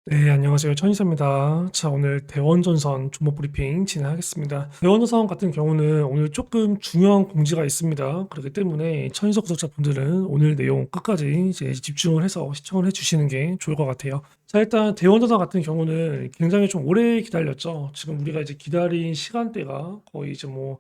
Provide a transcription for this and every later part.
네, 안녕하세요. 천이사입니다. 자, 오늘 대원전선 종목 브리핑 진행하겠습니다. 대원전선 같은 경우는 오늘 조금 중요한 공지가 있습니다. 그렇기 때문에 천이서 구독자분들은 오늘 내용 끝까지 이제 집중을 해서 시청을 해주시는 게 좋을 것 같아요. 자, 일단 대원전선 같은 경우는 굉장히 좀 오래 기다렸죠. 지금 우리가 이제 기다린 시간대가 거의 이제 뭐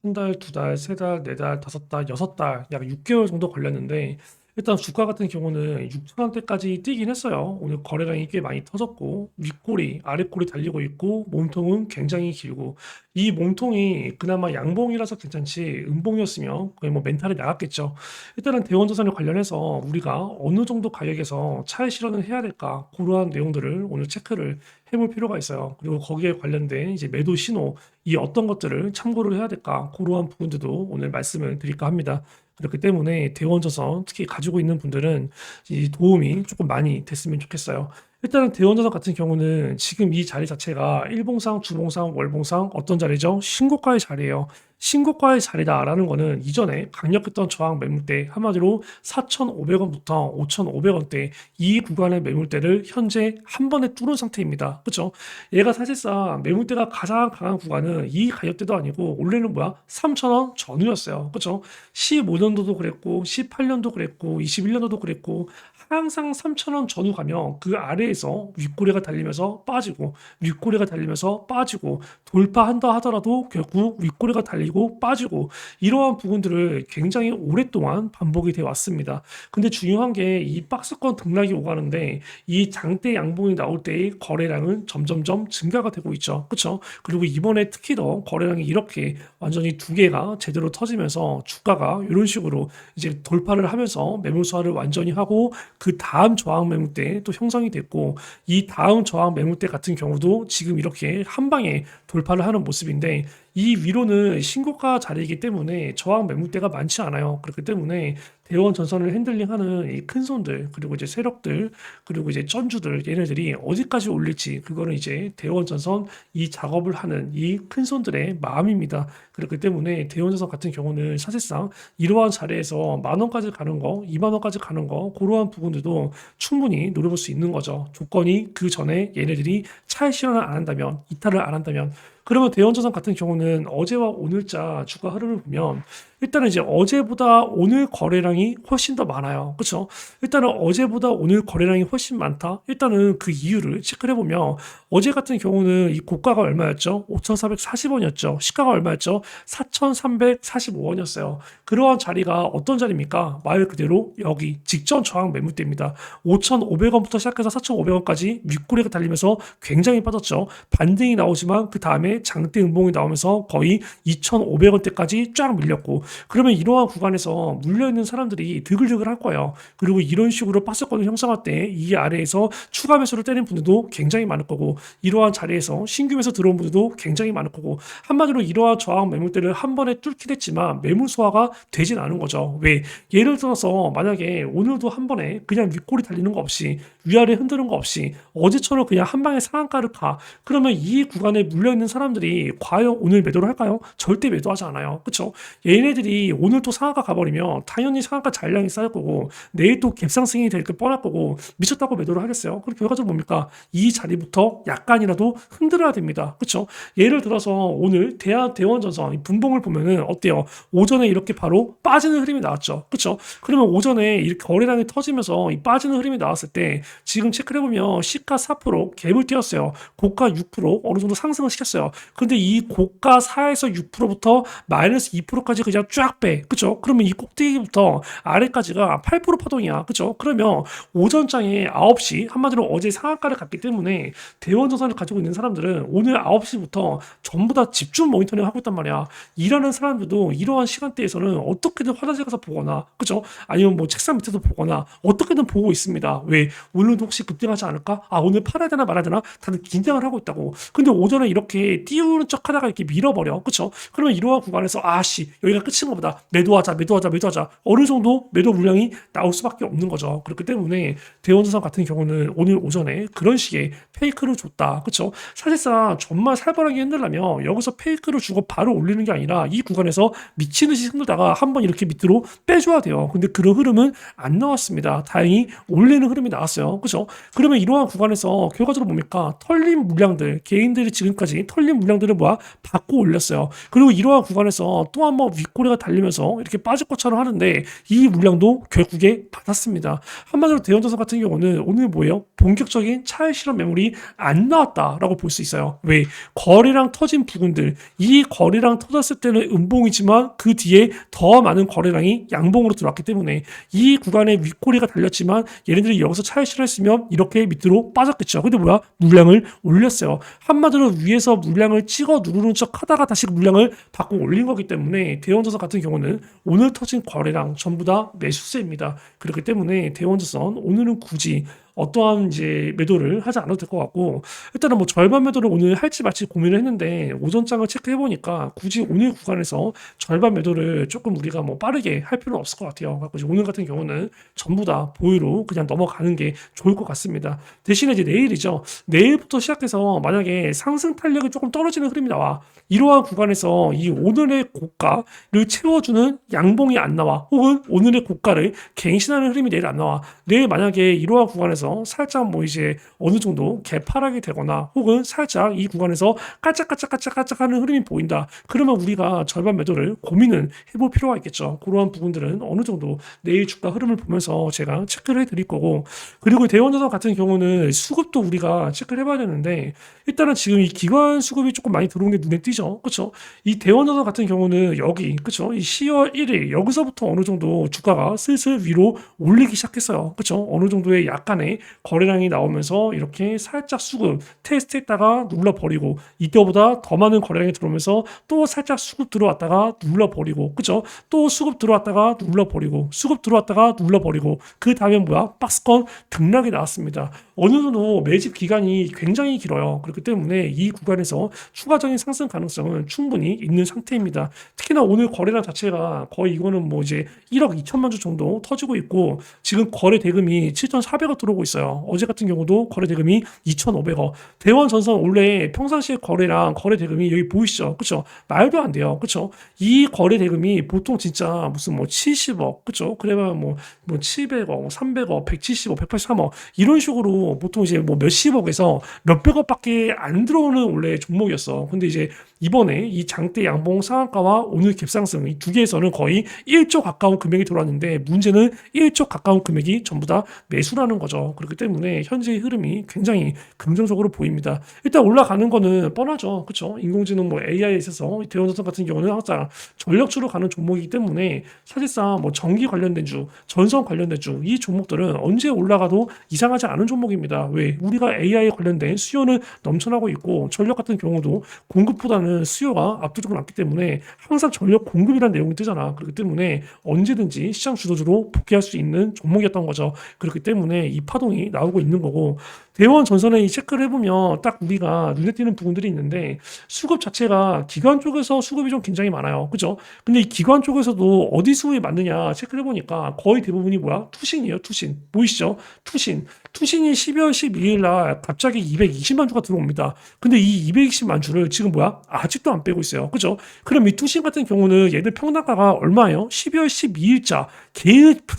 한 달, 두 달, 세 달, 네 달, 다섯 달, 여섯 달, 약 6개월 정도 걸렸는데 일단 주가 같은 경우는 6천 원대까지 뛰긴 했어요. 오늘 거래량이 꽤 많이 터졌고 윗꼬리, 아랫꼬리 달리고 있고 몸통은 굉장히 길고 이 몸통이 그나마 양봉이라서 괜찮지 음봉이었으면 거의 뭐 멘탈이 나갔겠죠. 일단은 대원자산에 관련해서 우리가 어느 정도 가격에서 차익 실현을 해야 될까 그러한 내용들을 오늘 체크를 해볼 필요가 있어요. 그리고 거기에 관련된 이제 매도 신호 이 어떤 것들을 참고를 해야 될까 그러한 부분들도 오늘 말씀을 드릴까 합니다. 그렇기 때문에 대원자선 특히 가지고 있는 분들은 이 도움이 조금 많이 됐으면 좋겠어요. 일단은 대원자선 같은 경우는 지금 이 자리 자체가 일봉상, 주봉상, 월봉상 어떤 자리죠? 신고가의 자리예요. 신고가의 자리다라는 거는 이전에 강력했던 저항 매물대 한마디로 4,500원부터 5,500원대 이 구간의 매물대를 현재 한 번에 뚫은 상태입니다. 그렇죠? 얘가 사실상 매물대가 가장 강한 구간은 이 가격대도 아니고 원래는 뭐야? 3,000원 전후였어요. 그렇죠? 15년도도 그랬고 18년도 그랬고 21년도도 그랬고 항상 3,000원 전후 가면 그 아래에서 윗꼬리가 달리면서 빠지고 윗꼬리가 달리면서 빠지고 돌파한다 하더라도 결국 윗꼬리가 달리고 빠지고 이러한 부분들을 굉장히 오랫동안 반복이 되어 왔습니다. 근데 중요한 게 이 박스권 등락이 오가는데 이 장대 양봉이 나올 때의 거래량은 점점점 증가가 되고 있죠. 그렇죠? 그리고 이번에 특히 더 거래량이 이렇게 완전히 두 개가 제대로 터지면서 주가가 이런 식으로 이제 돌파를 하면서 매물소화를 완전히 하고 그 다음 저항 매물대 또 형성이 됐고 이 다음 저항 매물대 같은 경우도 지금 이렇게 한 방에 돌파를 하는 모습인데 이 위로는 신고가 자리이기 때문에 저항 매물대가 많지 않아요. 그렇기 때문에 대원 전선을 핸들링하는 이 큰 손들 그리고 이제 세력들 그리고 이제 전주들 얘네들이 어디까지 올릴지 그거는 이제 대원 전선 이 작업을 하는 이 큰 손들의 마음입니다. 그렇기 때문에 대원 전선 같은 경우는 사실상 이러한 자리에서 만 원까지 가는 거, 2만 원까지 가는 거 그러한 부분들도 충분히 노려볼 수 있는 거죠. 조건이 그 전에 얘네들이 차익 실현을 안 한다면 이탈을 안 한다면 그러면 대원자산 같은 경우는 어제와 오늘자 주가 흐름을 보면 일단은 이제 어제보다 오늘 거래량이 훨씬 더 많아요. 그렇죠? 일단은 어제보다 오늘 거래량이 훨씬 많다. 일단은 그 이유를 체크를 해보면 어제 같은 경우는 이 고가가 얼마였죠? 5,440원이었죠. 시가가 얼마였죠? 4,345원이었어요. 그러한 자리가 어떤 자리입니까? 말 그대로 여기 직전 저항 매물대입니다. 5,500원부터 시작해서 4,500원까지 윗꼬리가 달리면서 굉장히 빠졌죠. 반등이 나오지만 그 다음에 장대 음봉이 나오면서 거의 2,500원대까지 쫙 밀렸고 그러면 이러한 구간에서 물려있는 사람들이 드글드글 할 거예요. 그리고 이런 식으로 박스권을 형성할 때 이 아래에서 추가 매수를 때린 분들도 굉장히 많을 거고 이러한 자리에서 신규 매수 들어온 분들도 굉장히 많을 거고 한마디로 이러한 저항 매물대를 한 번에 뚫긴 했지만 매물 소화가 되진 않은 거죠. 왜? 예를 들어서 만약에 오늘도 한 번에 그냥 윗꼬리 달리는 거 없이 위아래 흔드는 거 없이 어제처럼 그냥 한 방에 상한가를 가 그러면 이 구간에 물려있는 사람들이 과연 오늘 매도를 할까요? 절대 매도하지 않아요. 그렇죠? 얘네들이 오늘 또 상한가 가버리면 당연히 상한가 잔량이 쌓일 거고 내일 또 갭상승이 될 게 뻔할 거고 미쳤다고 매도를 하겠어요. 그럼 결과적으로 뭡니까? 이 자리부터 약간이라도 흔들어야 됩니다. 그렇죠? 예를 들어서 오늘 대원전선 분봉을 보면은 어때요? 오전에 이렇게 바로 빠지는 흐름이 나왔죠. 그렇죠? 그러면 오전에 이렇게 거래량이 터지면서 이 빠지는 흐름이 나왔을 때 지금 체크를 해보면 시가 4% 갭을 띄었어요. 고가 6% 어느 정도 상승을 시켰어요. 근데 이 고가 4에서 6%부터 마이너스 2%까지 그냥 쫙 빼. 그죠? 그러면 이 꼭대기부터 아래까지가 8% 파동이야. 그죠? 그러면 오전장에 9시 한마디로 어제 상한가를 갔기 때문에 대원전선을 가지고 있는 사람들은 오늘 9시부터 전부 다 집중 모니터링 하고 있단 말이야. 일하는 사람들도 이러한 시간대에서는 어떻게든 화장실 가서 보거나, 그죠? 아니면 뭐 책상 밑에서 보거나 어떻게든 보고 있습니다. 왜? 오늘도 혹시 급등하지 않을까? 아, 오늘 팔아야 되나 말아야 되나? 다들 긴장을 하고 있다고. 근데 오전에 이렇게 띄우는 척 하다가 이렇게 밀어버려. 그쵸? 그러면 이러한 구간에서 아씨, 여기가 끝인가 보다. 매도하자, 매도하자, 매도하자. 어느 정도 매도 물량이 나올 수밖에 없는 거죠. 그렇기 때문에 대원전선 같은 경우는 오늘 오전에 그런 식의 페이크를 줬다. 그쵸? 사실상 정말 살벌하게 흔들려면 여기서 페이크를 주고 바로 올리는 게 아니라 이 구간에서 미친 듯이 흔들다가 한번 이렇게 밑으로 빼줘야 돼요. 근데 그런 흐름은 안 나왔습니다. 다행히 올리는 흐름이 나왔어요. 그죠? 그러면 이러한 구간에서 결과적으로 뭡니까? 털린 물량들, 개인들이 지금까지 털린 물량들을 뭐야? 받고 올렸어요. 그리고 이러한 구간에서 또 한 번 윗꼬리가 달리면서 이렇게 빠질 것처럼 하는데 이 물량도 결국에 받았습니다. 한마디로 대원전선 같은 경우는 오늘 뭐예요? 본격적인 차익 실현 매물이 안 나왔다라고 볼 수 있어요. 왜? 거래량 터진 부분들, 이 거래량 터졌을 때는 음봉이지만 그 뒤에 더 많은 거래량이 양봉으로 들어왔기 때문에 이 구간에 윗꼬리가 달렸지만 얘네들이 여기서 차익 실현했으면 이렇게 밑으로 빠졌겠죠. 근데 뭐야? 물량을 올렸어요. 한마디로 위에서 물량을 찍어 누르는 척 하다가 다시 물량을 받고 올린 거기 때문에 대원전선 같은 경우는 오늘 터진 거래량 전부 다 매수세입니다. 그렇기 때문에 대원전선 오늘은 굳이 어떠한 이제 매도를 하지 않아도 될 것 같고, 일단은 뭐 절반 매도를 오늘 할지 말지 고민을 했는데 오전장을 체크해 보니까 굳이 오늘 구간에서 절반 매도를 조금 우리가 뭐 빠르게 할 필요는 없을 것 같아요. 그래서 오늘 같은 경우는 전부 다 보유로 그냥 넘어가는 게 좋을 것 같습니다. 대신에 이제 내일이죠. 내일부터 시작해서 만약에 상승 탄력이 조금 떨어지는 흐름이 나와, 이러한 구간에서 이 오늘의 고가를 채워주는 양봉이 안 나와, 혹은 오늘의 고가를 갱신하는 흐름이 내일 안 나와, 내일 만약에 이러한 구간에서 살짝 뭐 이제 어느 정도 개파락이 되거나 혹은 살짝 이 구간에서 깔짝깔짝깔짝깔짝 하는 흐름이 보인다. 그러면 우리가 절반 매도를 고민을 해볼 필요가 있겠죠. 그러한 부분들은 어느 정도 내일 주가 흐름을 보면서 제가 체크를 해드릴 거고, 그리고 대원전선 같은 경우는 수급도 우리가 체크를 해봐야 되는데, 일단은 지금 이 기관 수급이 조금 많이 들어온 게 눈에 띄죠. 그렇죠? 이 대원전선 같은 경우는 여기, 그렇죠? 이 10월 1일 여기서부터 어느 정도 주가가 슬슬 위로 올리기 시작했어요. 그렇죠? 어느 정도의 약간의 거래량이 나오면서 이렇게 살짝 수급 테스트했다가 눌러버리고, 이때보다 더 많은 거래량이 들어오면서 또 살짝 수급 들어왔다가 눌러버리고, 그죠? 또 수급 들어왔다가 눌러버리고, 수급 들어왔다가 눌러버리고, 그 다음에 뭐야? 박스권 등락이 나왔습니다. 어느 정도 매집 기간이 굉장히 길어요. 그렇기 때문에 이 구간에서 추가적인 상승 가능성은 충분히 있는 상태입니다. 특히나 오늘 거래량 자체가 거의 이거는 뭐 이제 1억 2천만 주 정도 터지고 있고, 지금 거래 대금이 7,400억 들어오고 있어요. 어제 같은 경우도 거래 대금이 2,500억. 대원전선 원래 평상시에 거래량 거래 대금이 여기 보이시죠? 그쵸? 말도 안 돼요. 그쵸? 이 거래 대금이 보통 진짜 무슨 뭐 70억, 그쵸? 그래봐야 뭐 700억, 300억, 170억, 183억 이런 식으로 보통 이제 뭐 몇십억에서 몇백억밖에 안 들어오는 원래 종목이었어. 근데 이제 이번에 이 장대 양봉 상한가와 오늘 갭상승 이 두 개에서는 거의 1조 가까운 금액이 들어왔는데, 문제는 1조 가까운 금액이 전부 다 매수라는 거죠. 그렇기 때문에 현재의 흐름이 굉장히 긍정적으로 보입니다. 일단 올라가는 거는 뻔하죠. 그렇죠? 인공지능 뭐 AI에 있어서 대원전선 같은 경우는 항상 전력주로 가는 종목이기 때문에 사실상 뭐 전기 관련된 주, 전선 관련된 주, 이 종목들은 언제 올라가도 이상하지 않은 종목입니다. 왜? 우리가 AI 관련된 수요는 넘쳐나고 있고, 전력 같은 경우도 공급보다는 수요가 압도적으로 많기 때문에 항상 전력 공급이라는 내용이 뜨잖아. 그렇기 때문에 언제든지 시장 주도주로 복귀할 수 있는 종목이었던 거죠. 그렇기 때문에 이 파동이 나오고 있는 거고, 대원 전선에 이 체크를 해보면 딱 우리가 눈에 띄는 부분들이 있는데, 수급 자체가 기관 쪽에서 수급이 좀 굉장히 많아요. 그죠? 근데 이 기관 쪽에서도 어디 수급이 많느냐 체크를 해보니까 거의 대부분이 뭐야? 투신이에요. 투신. 보이시죠? 투신. 투신이 12월 12일 날 갑자기 220만 주가 들어옵니다. 근데 이 220만 주를 지금 뭐야? 아직도 안 빼고 있어요. 그죠? 그럼 이 투신 같은 경우는 얘들 평단가가 얼마예요? 12월 12일자.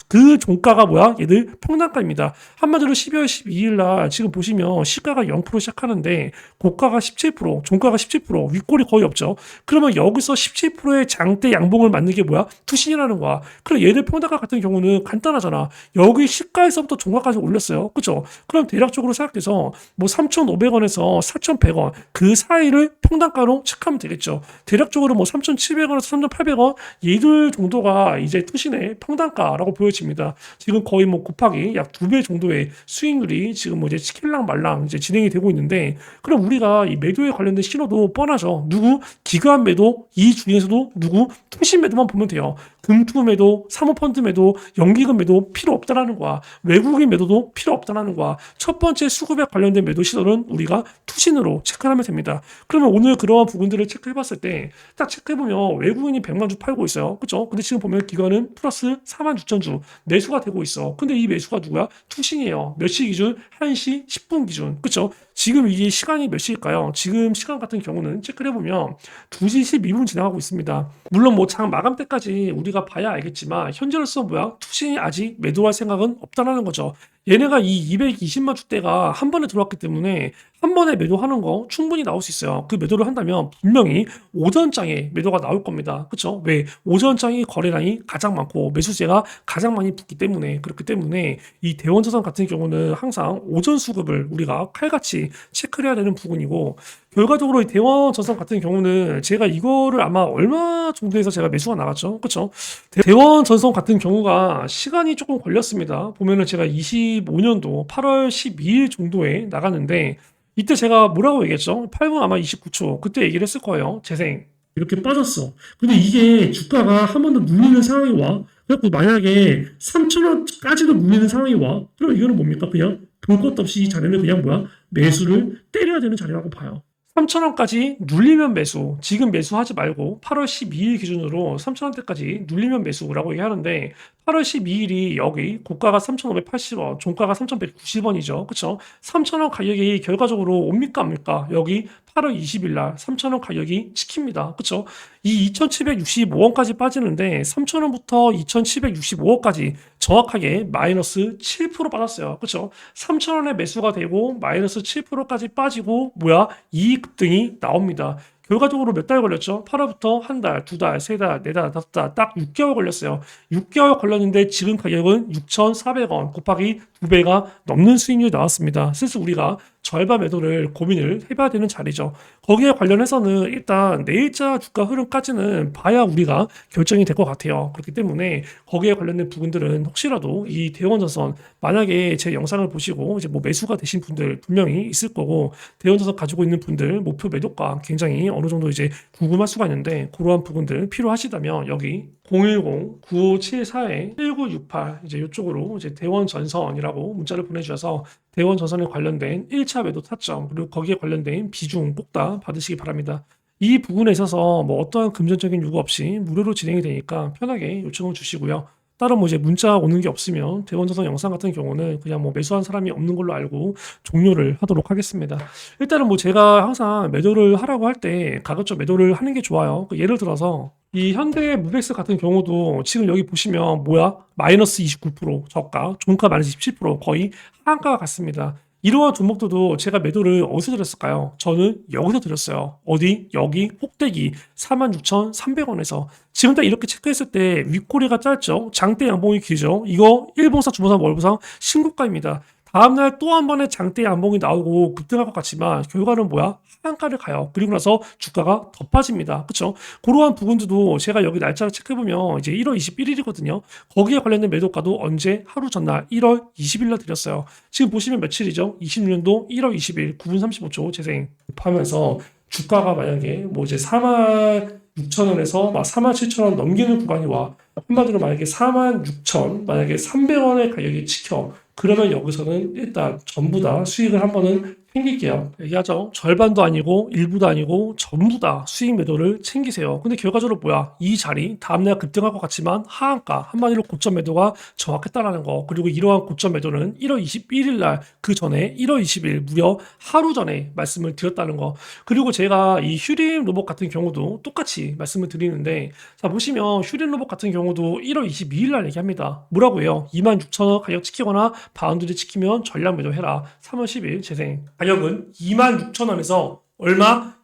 그 종가가 뭐야? 얘들 평단가입니다. 한마디로 12월 12일 날 지금 보시면 시가가 0% 시작하는데 고가가 17%, 종가가 17%, 윗골이 거의 없죠. 그러면 여기서 17%의 장대 양봉을 맞는 게 뭐야? 투신이라는 거야. 그럼 얘들 평단가 같은 경우는 간단하잖아. 여기 시가에서부터 종가까지 올렸어요. 그죠? 그럼 대략적으로 생각해서 뭐 3,500원에서 4,100원 그 사이를 평단가로 체크하면 되겠죠. 대략적으로 뭐 3,700원에서 3,800원 얘들 정도가 이제 투신의 평단가라고 보여집니다. 지금 거의 뭐 곱하기 약 2배 정도의 수익률이 지금 뭐 이제 치킬랑 말랑 이제 진행이 되고 있는데, 그럼 우리가 이 매도에 관련된 신호도 뻔하죠. 누구? 기관 매도, 이 중에서도 누구? 투신 매도만 보면 돼요. 금투 매도, 사모펀드 매도, 연기금 매도 필요 없다라는 거야. 외국인 매도도 필요 없다라는 거야. 첫 번째 수급에 관련된 매도 시도는 우리가 투신으로 체크하면 됩니다. 그러면 오늘 그러한 부분들을 체크해봤을 때 딱 체크해보면 외국인이 100만 주 팔고 있어요. 그쵸? 근데 지금 보면 기관은 플러스 4만 6천 주 매수가 되고 있어. 근데 이 매수가 누구야? 투신이에요. 몇 시 기준? 1시 10분 기준. 그쵸? 지금 이게 시간이 몇 시일까요? 지금 시간 같은 경우는 체크를 해보면 2시 12분 지나가고 있습니다. 물론 뭐 장 마감 때까지 우리가 봐야 알겠지만 현재로서 뭐야? 투신이 아직 매도할 생각은 없다라는 거죠. 얘네가 이 220만 주대가 한 번에 들어왔기 때문에 한 번에 매도하는 거 충분히 나올 수 있어요. 그 매도를 한다면 분명히 오전장에 매도가 나올 겁니다. 그쵸? 왜? 오전장이 거래량이 가장 많고 매수세가 가장 많이 붙기 때문에 그렇기 때문에 이 대원자산 같은 경우는 항상 오전 수급을 우리가 칼같이 체크를 해야 되는 부분이고 결과적으로 이 대원자산 같은 경우는 제가 이거를 아마 얼마 정도에서 제가 매수가 나갔죠. 그쵸? 대원전선 같은 경우가 시간이 조금 걸렸습니다. 보면은 제가 25년도 8월 12일 정도에 나갔는데 이때 제가 뭐라고 얘기했죠? 8분 아마 29초 그때 얘기를 했을 거예요. 재생 이렇게 빠졌어. 근데 이게 주가가 한 번 더 눌리는 상황이 와. 그래갖고 만약에 3,000원까지도 눌리는 상황이 와. 그럼 이거는 뭡니까? 그냥 볼 것도 없이 이 자리는 그냥 뭐야? 매수를 때려야 되는 자리라고 봐요. 3,000원까지 눌리면 매수, 지금 매수하지 말고 8월 12일 기준으로 3,000원대까지 눌리면 매수라고 얘기하는데 8월 12일이 여기 고가가 3,580원, 종가가 3,190원이죠. 그쵸? 3,000원 가격이 결과적으로 옵니까 안 옵니까? 여기 8월 20일 날 3,000원 가격이 찍힙니다. 그쵸? 이 2,765원까지 빠지는데 3,000원부터 2,765원까지 정확하게 마이너스 7% 빠졌어요. 그쵸? 3,000원에 매수가 되고 마이너스 7%까지 빠지고 뭐야? 이익 급등이 나옵니다. 결과적으로 몇 달 걸렸죠? 8월부터 한 달, 두 달, 세 달, 네 달, 다섯 달, 딱 6개월 걸렸어요. 6개월 걸렸는데 지금 가격은 6,400원 곱하기 2배가 넘는 수익률이 나왔습니다. 슬슬 우리가 절반 매도를 고민을 해봐야 되는 자리죠. 거기에 관련해서는 일단 내일자 주가 흐름까지는 봐야 우리가 결정이 될 것 같아요. 그렇기 때문에 거기에 관련된 부분들은 혹시라도 이 대원자선 만약에 제 영상을 보시고 이제 뭐 매수가 되신 분들 분명히 있을 거고 대원자선 가지고 있는 분들 목표 매도가 굉장히 어느 정도 이제 궁금할 수가 있는데 그러한 부분들 필요하시다면 여기 010-9574-1968 이제 이쪽으로 이제 대원전선이라고 문자를 보내주셔서 대원전선에 관련된 1차 매도 타점 그리고 거기에 관련된 비중 꼭 다 받으시기 바랍니다. 이 부분에 있어서 뭐 어떠한 금전적인 요구 없이 무료로 진행이 되니까 편하게 요청을 주시고요. 따로 뭐 이제 문자 오는 게 없으면 대원전선 영상 같은 경우는 그냥 뭐 매수한 사람이 없는 걸로 알고 종료를 하도록 하겠습니다. 일단은 뭐 제가 항상 매도를 하라고 할 때 가급적 매도를 하는 게 좋아요. 예를 들어서 이 현대 무벡스 같은 경우도 지금 여기 보시면 뭐야? 마이너스 29% 저가, 종가 마이너스 17% 거의 하한가가 같습니다. 이러한 종목들도 제가 매도를 어디서 드렸을까요? 저는 여기서 드렸어요. 어디? 여기 꼭대기 46,300원에서 지금 딱 이렇게 체크했을 때 윗꼬리가 짧죠? 장대 양봉이 길죠? 이거 일봉상, 주봉상, 월봉상 신고가입니다. 다음날 또 한 번의 장대 양봉이 나오고 급등할 것 같지만 결과는 뭐야? 하한가를 가요. 그리고 나서 주가가 더 빠집니다. 그쵸? 그러한 부분들도 제가 여기 날짜를 체크해보면 이제 1월 21일이거든요. 거기에 관련된 매도가도 언제? 하루 전날 1월 20일 날 드렸어요. 지금 보시면 며칠이죠? 26년도 1월 20일 9분 35초 재생 하면서 주가가 만약에 뭐 이제 4만 6천 원에서 막 4만 7천 원 넘기는 구간이 와. 한마디로 만약에 4만 6천 만약에 300원의 가격이 찍혀. 그러면 여기서는 일단 전부 다 수익을 한 번은 챙길게요. 얘기하죠. 절반도 아니고 일부도 아니고 전부 다 수익 매도를 챙기세요. 근데 결과적으로 뭐야? 이 자리 다음날 급등할 것 같지만 하한가 한마디로 고점 매도가 정확했다라는 거. 그리고 이러한 고점 매도는 1월 21일 날 그 전에 1월 20일 무려 하루 전에 말씀을 드렸다는 거. 그리고 제가 이 휴림 로봇 같은 경우도 똑같이 말씀을 드리는데 자 보시면 휴림 로봇 같은 경우도 1월 22일 날 얘기합니다. 뭐라고 해요? 26,000원 가격 지키거나 바운드리 지키면 전량 매도해라. 3월 10일 재생. 가격은 26,000원에서 얼마?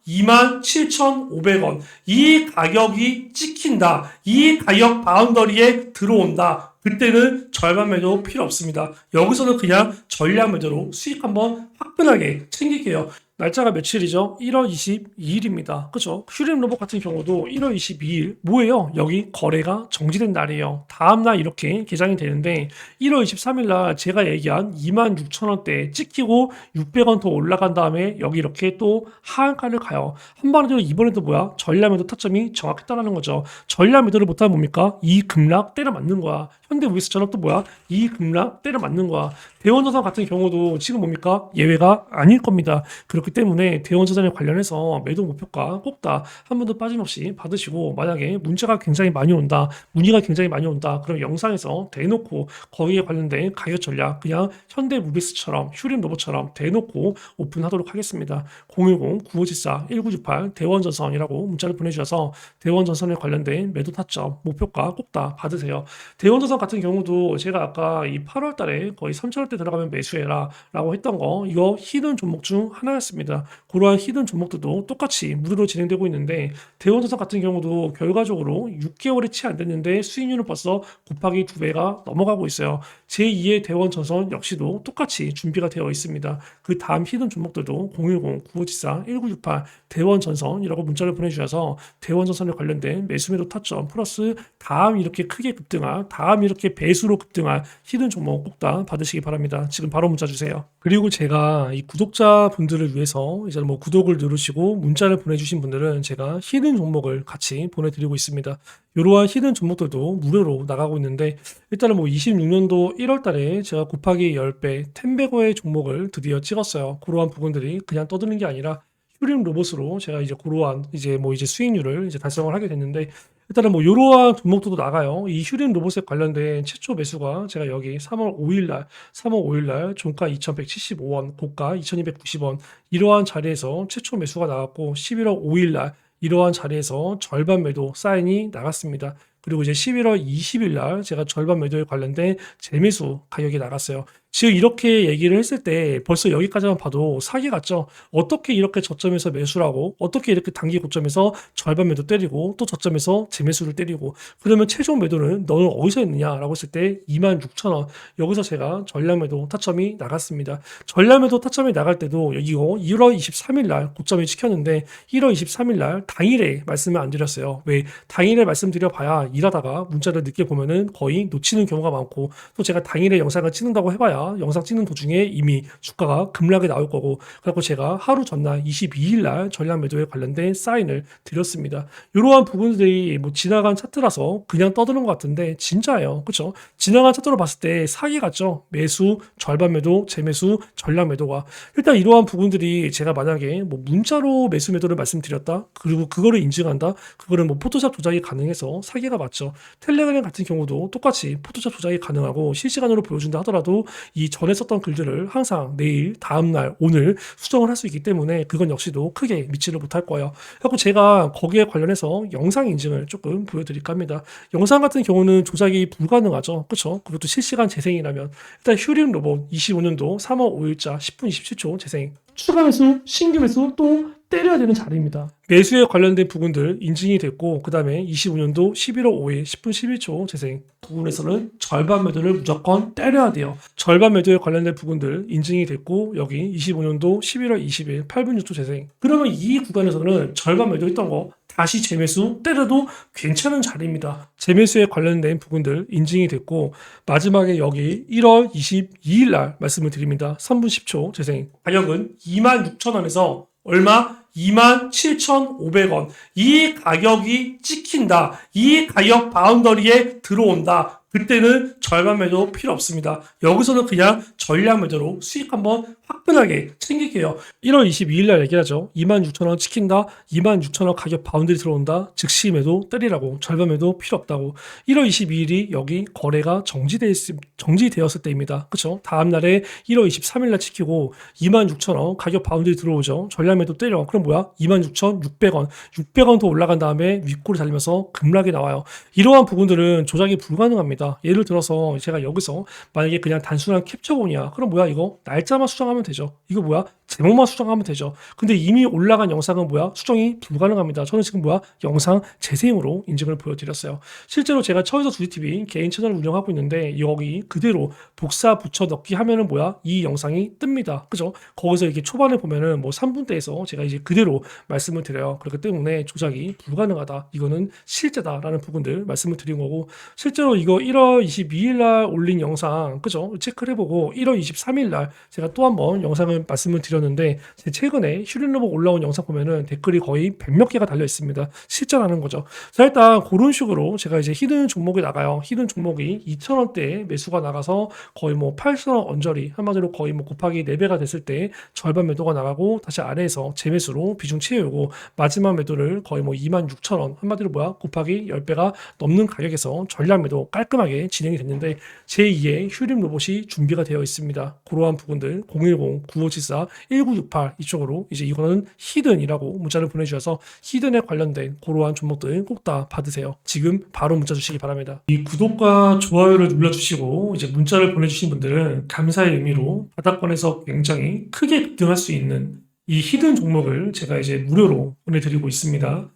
27,500원. 이 가격이 찍힌다. 이 가격 바운더리에 들어온다. 그때는 절반 매도 필요 없습니다. 여기서는 그냥 전량 매도로 수익 한번 화끈하게 챙길게요. 날짜가 며칠이죠? 1월 22일입니다. 그죠? 휴림 로봇 같은 경우도 1월 22일 뭐예요? 여기 거래가 정지된 날이에요. 다음날 이렇게 개장이 되는데 1월 23일 날 제가 얘기한 26,000원대 찍히고 600원 더 올라간 다음에 여기 이렇게 또 하한가를 가요. 한마디로 이번에도 뭐야? 전량 매도 타점이 정확했다는 거죠. 전량 매도를 못하면 뭡니까? 이 급락 때려 맞는 거야. 현대 무이스처럼 또 뭐야? 이 급락 때려 맞는 거야. 대원자산 같은 경우도 지금 뭡니까? 예외 예외가 아닐 겁니다. 그렇기 때문에 대원전선에 관련해서 매도 목표가 꼭 다 한 번도 빠짐없이 받으시고, 만약에 문제가 굉장히 많이 온다, 문의가 굉장히 많이 온다, 그럼 영상에서 대놓고 거기에 관련된 가격 전략 그냥 현대무비스처럼 휴림 로봇처럼 대놓고 오픈하도록 하겠습니다. 010-9574-1968 대원전선이라고 문자를 보내주셔서 대원전선에 관련된 매도 타점 목표가 꼭 다 받으세요. 대원전선 같은 경우도 제가 아까 이 8월 달에 거의 3천원대 들어가면 매수해라 라고 했던 거, 이거 히든 종목 중 하나였습니다. 그러한 히든 종목들도 똑같이 무료로 진행되고 있는데, 대원전선 같은 경우도 결과적으로 6개월이 채 안 됐는데 수익률은 벌써 곱하기 2배가 넘어가고 있어요. 제2의 대원전선 역시도 똑같이 준비가 되어 있습니다. 그 다음 히든 종목들도 010-9574-1968 대원전선이라고 문자를 보내주셔서 대원전선에 관련된 매수매도 타점 플러스 다음 이렇게 크게 급등할, 다음 이렇게 배수로 급등할 히든 종목 꼭 다 받으시기 바랍니다. 지금 바로 문자 주세요. 그리고 제가 이 구독자분들을 위해서 이제 뭐 구독을 누르시고 문자를 보내주신 분들은 제가 히든 종목을 같이 보내드리고 있습니다. 이러한 히든 종목들도 무료로 나가고 있는데, 일단은 뭐 26년도 1월 달에 제가 곱하기 10배 텐베거의 종목을 드디어 찍었어요. 그러한 부분들이 그냥 떠드는 게 아니라 휴림 로봇으로 제가 이제 그러한 이제 뭐 이제 수익률을 이제 달성을 하게 됐는데, 일단은 뭐 이러한 종목들도 나가요. 이 휴림 로봇에 관련된 최초 매수가 제가 여기 3월 5일 날 종가 2,175원, 고가 2,290원 이러한 자리에서 최초 매수가 나갔고, 11월 5일 날 이러한 자리에서 절반 매도 사인이 나갔습니다. 그리고 이제 11월 20일 날 제가 절반 매도에 관련된 재매수 가격이 나갔어요. 지금 이렇게 얘기를 했을 때 벌써 여기까지만 봐도 사기 같죠? 어떻게 이렇게 저점에서 매수라고, 어떻게 이렇게 단기 고점에서 절반 매도 때리고 또 저점에서 재매수를 때리고, 그러면 최종 매도는 너는 어디서 했느냐라고 했을 때 26,000원, 여기서 제가 전량 매도 타점이 나갔습니다. 전량 매도 타점이 나갈 때도 여기고 1월 23일 날 고점이 찍혔는데 1월 23일 날 당일에 말씀을 안 드렸어요. 왜? 당일에 말씀드려 봐야 일하다가 문자를 늦게 보면은 거의 놓치는 경우가 많고, 또 제가 당일에 영상을 찍는다고 해봐야 영상 찍는 도중에 이미 주가가 급락이 나올 거고, 그래서 제가 하루 전날 22일 날 전량 매도에 관련된 사인을 드렸습니다. 이러한 부분들이 뭐 지나간 차트라서 그냥 떠드는 것 같은데 진짜예요. 그렇죠? 지나간 차트로 봤을 때 사기 같죠? 매수, 절반 매도, 재매수, 전량 매도가. 일단 이러한 부분들이 제가 만약에 뭐 문자로 매수 매도를 말씀드렸다, 그리고 그거를 인증한다, 그거는 뭐 포토샵 조작이 가능해서 사기가 맞죠. 텔레그램 같은 경우도 똑같이 포토샵 조작이 가능하고 실시간으로 보여준다 하더라도 이 전에 썼던 글들을 항상 내일, 다음날, 오늘 수정을 할 수 있기 때문에 그건 역시도 크게 믿지를 못할 거예요. 그래서 제가 거기에 관련해서 영상 인증을 조금 보여드릴까 합니다. 영상 같은 경우는 조작이 불가능하죠. 그렇죠? 그것도 실시간 재생이라면. 일단 휴림 로봇 25년도 3월 5일자 10분 27초 재생. 추가 매수, 신규 매수 또 때려야 되는 자리입니다. 매수에 관련된 부분들 인증이 됐고, 그 다음에 25년도 11월 5일 10분 11초 재생 부분에서는 절반 매도를 무조건 때려야 돼요. 절반 매도에 관련된 부분들 인증이 됐고, 여기 25년도 11월 20일 8분 6초 재생. 그러면 이 구간에서는 절반 매도했던 거 다시 재매수 때려도 괜찮은 자리입니다. 재매수에 관련된 부분들 인증이 됐고, 마지막에 여기 1월 22일 날 말씀을 드립니다. 3분 10초 재생. 가격은 26,000원에서 얼마? 27,500원. 이 가격이 찍힌다. 이 가격 바운더리에 들어온다. 그때는 절반 매도 필요 없습니다. 여기서는 그냥 전량 매도로 수익 한번 화끈하게 챙길게요. 1월 22일 날 얘기하죠. 26,000원 찍힌다. 26,000원 가격 바운드리 들어온다. 즉시 매도 때리라고. 절반 매도 필요 없다고. 1월 22일이 여기 거래가 정지되었을 때입니다. 그렇죠? 다음 날에 1월 23일 날 찍히고 26,000원 가격 바운드리 들어오죠. 전량 매도 때려. 그럼 뭐야? 26,600원. 600원 더 올라간 다음에 윗골이 달리면서 급락이 나와요. 이러한 부분들은 조작이 불가능합니다. 예를 들어서 제가 여기서 만약에 그냥 단순한 캡처본이야. 그럼 뭐야? 이거 날짜만 수정하면 되죠. 이거 뭐야? 제목만 수정하면 되죠. 근데 이미 올라간 영상은 뭐야? 수정이 불가능합니다. 저는 지금 뭐야? 영상 재생으로 인증을 보여드렸어요. 실제로 제가 처에서 두지TV 개인 채널을 운영하고 있는데 여기 그대로 복사 붙여 넣기 하면은 뭐야? 이 영상이 뜹니다. 그죠? 거기서 이렇게 초반에 보면은 뭐 3분대에서 제가 이제 그대로 말씀을 드려요. 그렇기 때문에 조작이 불가능하다. 이거는 실제다라는 부분들 말씀을 드린 거고, 실제로 이거 1월 22일 날 올린 영상, 그죠? 체크를 해보고 1월 23일 날 제가 또 한번 한번 영상을 말씀을 드렸는데 제 최근에 휴린로봇 올라온 영상 보면은 댓글이 거의 100몇 개가 달려 있습니다. 실전하는 거죠. 자, 일단 그런 식으로 제가 이제 히든 종목이 나가요. 히든 종목이 2,000원대에 매수가 나가서 거의 뭐 8,000원 언저리 한마디로 거의 뭐 곱하기 4배가 됐을 때 절반 매도가 나가고 다시 아래에서 재매수로 비중 채우고 마지막 매도를 거의 뭐 26,000원 한마디로 곱하기 10배가 넘는 가격에서 전량 매도 깔끔하게 진행이 됐는데 제2의 휴림 로봇이 준비가 되어 있습니다. 그러한 부분들 010-9574-1968 이쪽으로 이제 이거는 히든이라고 문자를 보내주셔서 히든에 관련된 그러한 종목들 꼭 다 받으세요. 지금 바로 문자 주시기 바랍니다. 이 구독과 좋아요를 눌러주시고 이제 문자를 보내주신 분들은 감사의 의미로 바닥권에서 굉장히 크게 급등할 수 있는 이 히든 종목을 제가 이제 무료로 보내드리고 있습니다.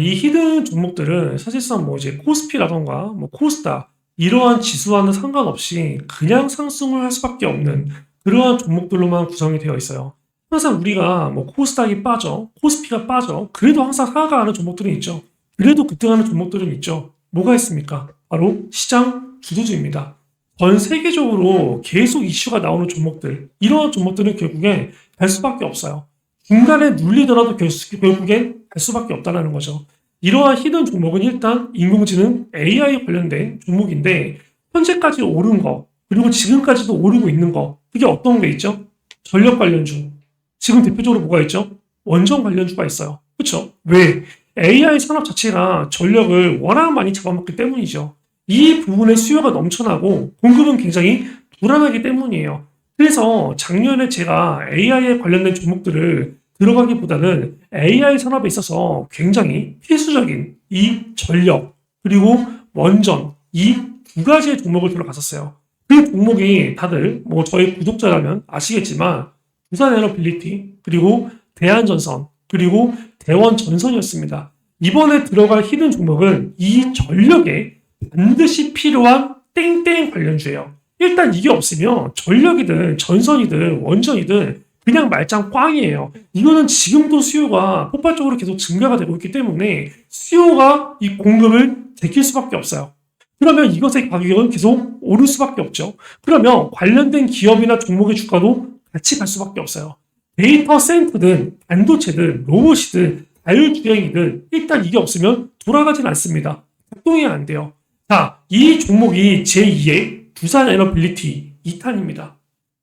이 히든 종목들은 사실상 뭐 이제 코스피라던가 뭐 코스닥 이러한 지수와는 상관없이 그냥 상승을 할 수밖에 없는 그러한 종목들로만 구성이 되어 있어요. 항상 우리가 뭐 코스닥이 빠져, 코스피가 빠져, 그래도 항상 하락하는 종목들은 있죠. 그래도 급등하는 종목들은 있죠. 뭐가 있습니까? 바로 시장 주도주입니다. 전 세계적으로 계속 이슈가 나오는 종목들, 이러한 종목들은 결국에 갈 수밖에 없어요. 중간에 눌리더라도 결국엔 갈 수밖에 없다는 거죠. 이러한 히든 종목은 일단 인공지능 AI 관련된 종목인데 현재까지 오른 거 그리고 지금까지도 오르고 있는 거 그게 어떤 게 있죠? 전력 관련주. 지금 대표적으로 뭐가 있죠? 원전 관련주가 있어요. 그렇죠? 왜? AI 산업 자체가 전력을 워낙 많이 잡아먹기 때문이죠. 이 부분에 수요가 넘쳐나고 공급은 굉장히 불안하기 때문이에요. 그래서 작년에 제가 AI에 관련된 종목들을 들어가기보다는 AI 산업에 있어서 굉장히 필수적인 이 전력 그리고 원전 이 두 가지의 종목을 들어갔었어요. 그 종목이 다들 뭐 저희 구독자라면 아시겠지만 두산에너빌리티 그리고 대한전선 그리고 대원전선이었습니다. 이번에 들어갈 히든 종목은 이 전력에 반드시 필요한 땡땡 관련주예요. 일단 이게 없으면 전력이든 전선이든 원전이든 그냥 말짱 꽝이에요. 이거는 지금도 수요가 폭발적으로 계속 증가가 되고 있기 때문에 수요가 이 공급을 제킬 수밖에 없어요. 그러면 이것의 가격은 계속 오를 수밖에 없죠. 그러면 관련된 기업이나 종목의 주가도 같이 갈 수밖에 없어요. 데이터 센터든 반도체든 로봇이든 자율주행이든 일단 이게 없으면 돌아가진 않습니다. 작동이 안 돼요. 자, 이 종목이 제2의 두산에너빌리티 2탄입니다.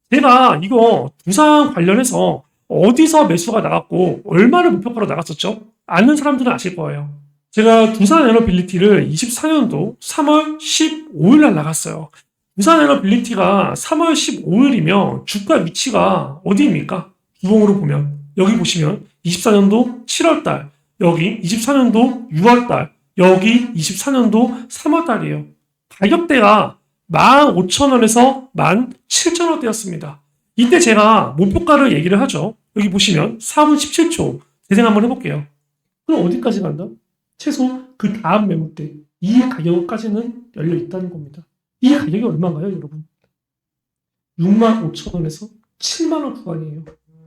제가 이거 두산 관련해서 어디서 매수가 나갔고 얼마를 목표가로 나갔었죠? 아는 사람들은 아실 거예요. 제가 두산에너빌리티를 24년도 3월 15일 날 나갔어요. 두산에너빌리티가 3월 15일이면 주가 위치가 어디입니까? 주봉으로 보면 여기 보시면 24년도 7월 달, 여기 24년도 6월 달, 여기 24년도 3월 달이에요. 가격대가 15,000원에서 17,000원대였습니다. 이때 제가 목표가를 얘기를 하죠. 여기 보시면 4분 17초 재생 한번 해볼게요. 그럼 어디까지 간다? 최소 그 다음 매물대 이 가격까지는 열려 있다는 겁니다. 이 가격이 얼마인가요, 여러분? 65,000원에서 7만원 구간이에요.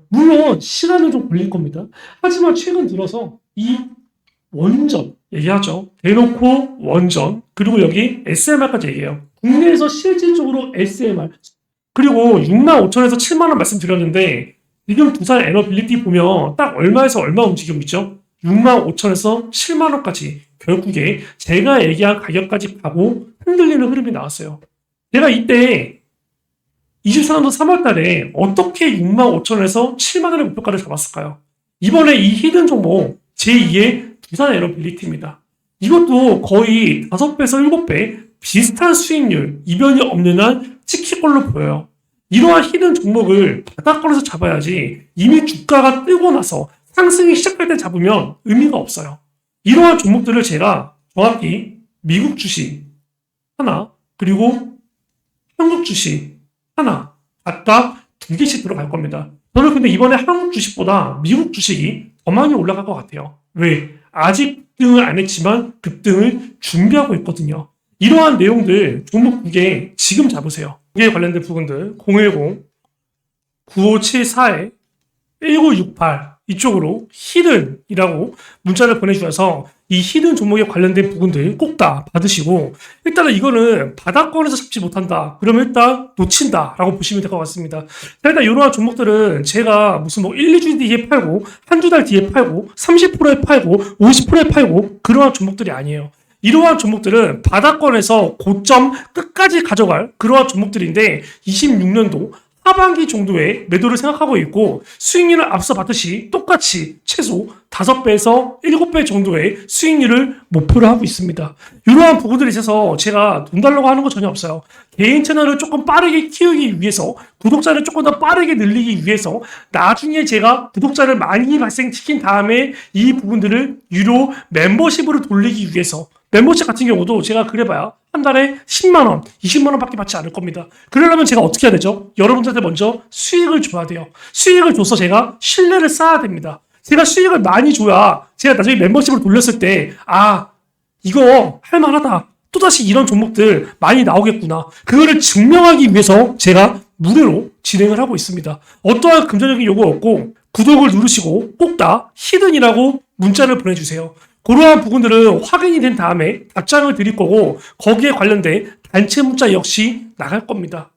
물론 시간은 좀 걸릴 겁니다. 하지만 최근 들어서 이 원전 얘기하죠. 대놓고 원전 그리고 여기 SMR까지 얘기해요. 국내에서 실질적으로 SMR 그리고 65,000원에서 7만원 말씀드렸는데 지금 두산 에너빌리티 보면 딱 얼마에서 얼마 움직이고 있죠? 65,000원에서 7만원까지 결국에 제가 얘기한 가격까지 가고 흔들리는 흐름이 나왔어요. 제가 이때 24년도 3월 달에 어떻게 65,000원에서 7만원의 목표가를 잡았을까요? 이번에 이 히든 종목 제2의 두산에너빌리티입니다. 이것도 거의 5배에서 7배 비슷한 수익률, 이변이 없는 한 찍힐 걸로 보여요. 이러한 히든 종목을 바닥권에서 잡아야지 이미 주가가 뜨고 나서 상승이 시작할 때 잡으면 의미가 없어요. 이러한 종목들을 제가 정확히 미국 주식 하나 그리고 한국 주식 하나 각각 2개씩 들어갈 겁니다. 저는 근데 이번에 한국 주식보다 미국 주식이 더 많이 올라갈 것 같아요. 왜? 아직 급등을 안 했지만 급등을 준비하고 있거든요. 이러한 내용들 종목 2개 지금 잡으세요. 여기에 관련된 부분들 010-9574 1968 이쪽으로 히든이라고 문자를 보내주셔서 이 히든 종목에 관련된 부분들 꼭 다 받으시고, 일단은 이거는 바닥권에서 잡지 못한다 그러면 일단 놓친다 라고 보시면 될 것 같습니다. 일단 이러한 종목들은 제가 무슨 뭐 1, 2주 뒤에 팔고 한두 달 뒤에 팔고 30%에 팔고 50%에 팔고 그러한 종목들이 아니에요. 이러한 종목들은 바닥권에서 고점 끝까지 가져갈 그러한 종목들인데 26년도 하반기 정도의 매도를 생각하고 있고, 수익률을 앞서 봤듯이 똑같이 최소 5배에서 7배 정도의 수익률을 목표로 하고 있습니다. 이러한 부분들이 있어서 제가 돈 달라고 하는 거 전혀 없어요. 개인 채널을 조금 빠르게 키우기 위해서, 구독자를 조금 더 빠르게 늘리기 위해서 나중에 제가 구독자를 많이 발생시킨 다음에 이 부분들을 유료 멤버십으로 돌리기 위해서, 멤버십 같은 경우도 제가 그래봐야 한 달에 10만원, 20만원밖에 받지 않을 겁니다. 그러려면 제가 어떻게 해야 되죠? 여러분들한테 먼저 수익을 줘야 돼요. 수익을 줘서 제가 신뢰를 쌓아야 됩니다. 제가 수익을 많이 줘야 제가 나중에 멤버십으로 돌렸을 때, 이거 할만하다, 또다시 이런 종목들 많이 나오겠구나, 그거를 증명하기 위해서 제가 무료로 진행을 하고 있습니다. 어떠한 금전적인 요구 없고 구독을 누르시고 꼭 다 히든이라고 문자를 보내주세요. 그러한 부분들은 확인이 된 다음에 답장을 드릴 거고, 거기에 관련된 단체 문자 역시 나갈 겁니다.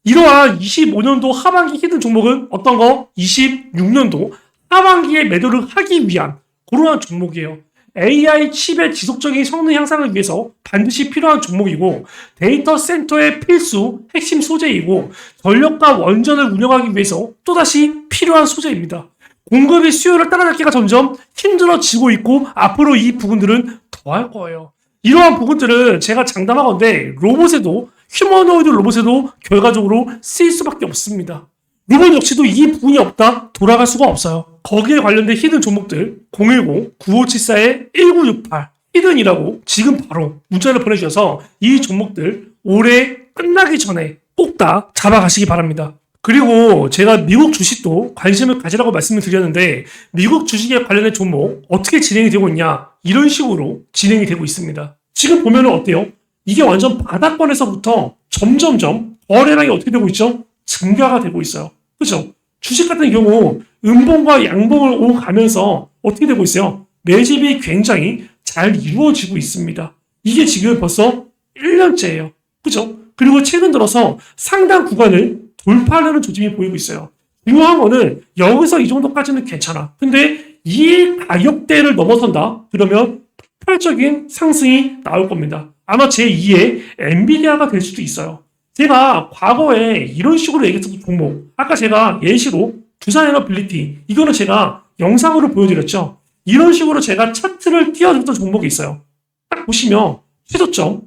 이러한 25년도 하반기 히든 종목은 어떤 거? 26년도 하반기에 매도를 하기 위한 그러한 종목이에요. AI 칩의 지속적인 성능 향상을 위해서 반드시 필요한 종목이고, 데이터 센터의 필수 핵심 소재이고, 전력과 원전을 운영하기 위해서 또다시 필요한 소재입니다. 공급이 수요를 따라잡기가 점점 힘들어지고 있고, 앞으로 이 부분들은 더할 거예요. 이러한 부분들은 제가 장담하건대 로봇에도, 휴머노이드 로봇에도 결과적으로 쓰일 수밖에 없습니다. 로봇 역시도 이 부분이 없다 돌아갈 수가 없어요. 거기에 관련된 히든 종목들 010-9574-1968 히든이라고 지금 바로 문자를 보내주셔서 이 종목들 올해 끝나기 전에 꼭 다 잡아가시기 바랍니다. 그리고 제가 미국 주식도 관심을 가지라고 말씀을 드렸는데, 미국 주식에 관련된 종목 어떻게 진행이 되고 있냐, 이런 식으로 진행이 되고 있습니다. 지금 보면은 어때요? 이게 완전 바닥권에서부터 점점점 거래량이 어떻게 되고 있죠? 증가가 되고 있어요. 그죠? 주식 같은 경우 음봉과 양봉을 오가면서 어떻게 되고 있어요? 매집이 굉장히 잘 이루어지고 있습니다. 이게 지금 벌써 1년째예요. 그죠? 그리고 최근 들어서 상당 구간을 돌파하려는 조짐이 보이고 있어요. 중요한 거는 여기서 이 정도까지는 괜찮아. 근데 이 가격대를 넘어선다? 그러면 폭발적인 상승이 나올 겁니다. 아마 제2의 엔비디아가 될 수도 있어요. 제가 과거에 이런 식으로 얘기했던 종목, 아까 제가 예시로 두산에너빌리티, 이거는 제가 영상으로 보여드렸죠. 이런 식으로 제가 차트를 띄워줬던 종목이 있어요. 딱 보시면 최저점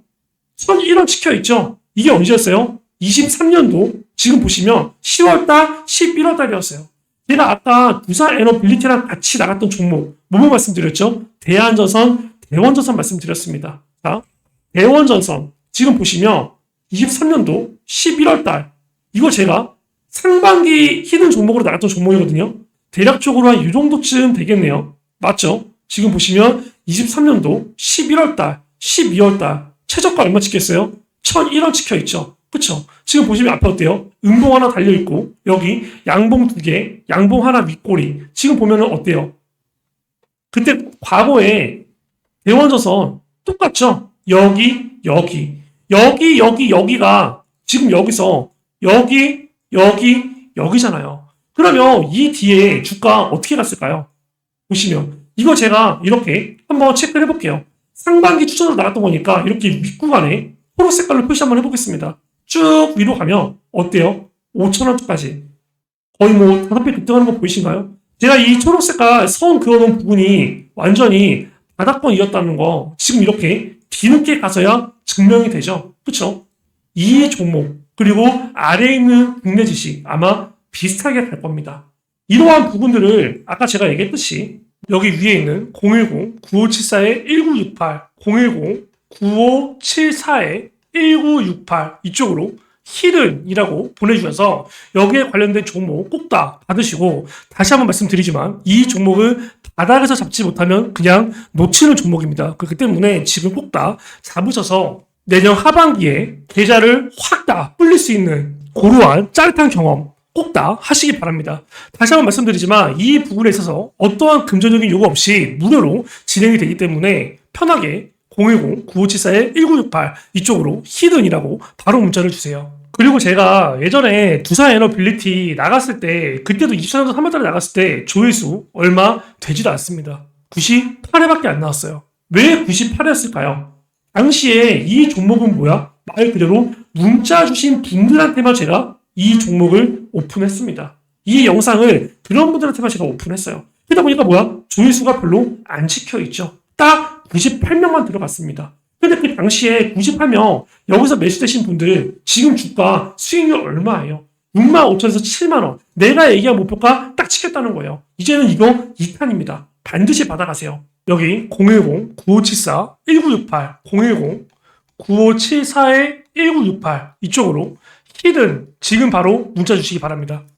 1001원 찍혀있죠. 이게 언제였어요? 23년도 지금 보시면 10월달, 11월달이었어요. 제가 아까 두산에너빌리티랑 같이 나갔던 종목 뭐뭐 말씀드렸죠? 대한전선, 대원전선 말씀드렸습니다. 자, 대원전선 지금 보시면 23년도 11월달, 이거 제가 상반기 히든 종목으로 나갔던 종목이거든요. 대략적으로 한 이 정도쯤 되겠네요. 맞죠? 지금 보시면 23년도 11월달, 12월달 최저가 얼마 찍혔어요? 1001원 찍혀있죠. 그쵸? 지금 보시면 앞에 어때요? 음봉 하나 달려있고, 여기 양봉 2개, 양봉 하나 윗꼬리. 지금 보면은 어때요? 그때 과거에 대원전선 똑같죠? 여기가 지금 여기서 여기잖아요. 그러면 이 뒤에 주가 어떻게 갔을까요? 보시면 이거 제가 이렇게 한번 체크를 해볼게요. 상반기 추천으로 나갔던 거니까 이렇게 윗구간에 초록 색깔로 표시 한번 해보겠습니다. 쭉 위로 가면 어때요? 5,000원까지 거의 뭐 5배 급등하는 거 보이신가요? 제가 이 초록 색깔 선 그어놓은 부분이 완전히 바닥권이었다는 거 지금 이렇게 뒤늦게 가서야 증명이 되죠. 그쵸? 이 종목 그리고 아래에 있는 국내 주식 아마 비슷하게 갈 겁니다. 이러한 부분들을 아까 제가 얘기했듯이 여기 위에 있는 010-9574-1968 010-9574-1968 이쪽으로 히든이라고 보내주셔서 여기에 관련된 종목 꼭 다 받으시고, 다시 한번 말씀드리지만 이 종목은 바닥에서 잡지 못하면 그냥 놓치는 종목입니다. 그렇기 때문에 지금 꼭 다 잡으셔서 내년 하반기에 계좌를 확 다 불릴 수 있는 고루한 짜릿한 경험, 꼭 다 하시기 바랍니다. 다시 한번 말씀드리지만 이 부분에 있어서 어떠한 금전적인 요구 없이 무료로 진행이 되기 때문에 편하게 010-9574-1968 이쪽으로 히든이라고 바로 문자를 주세요. 그리고 제가 예전에 두산 에너빌리티 나갔을 때 그때도 24년도 3월달에 나갔을 때 조회수 얼마 되지도 않습니다. 98회밖에 안 나왔어요. 왜 98회였을까요? 당시에 이 종목은 뭐야? 말 그대로 문자 주신 분들한테만 제가 이 종목을 오픈했습니다. 이 영상을 그런 분들한테만 제가 오픈했어요. 그러다 보니까 뭐야? 조회수가 별로 안 찍혀있죠. 딱 98명만 들어갔습니다. 근데 그 당시에 98명 여기서 매수되신 분들 지금 주가 수익률 얼마예요? 65,000에서 7만원. 내가 얘기한 목표가 딱 찍혔다는 거예요. 이제는 이거 2탄입니다. 반드시 받아가세요. 여기 010-9574-1968 010-9574-1968 이쪽으로 히든 지금 바로 문자 주시기 바랍니다.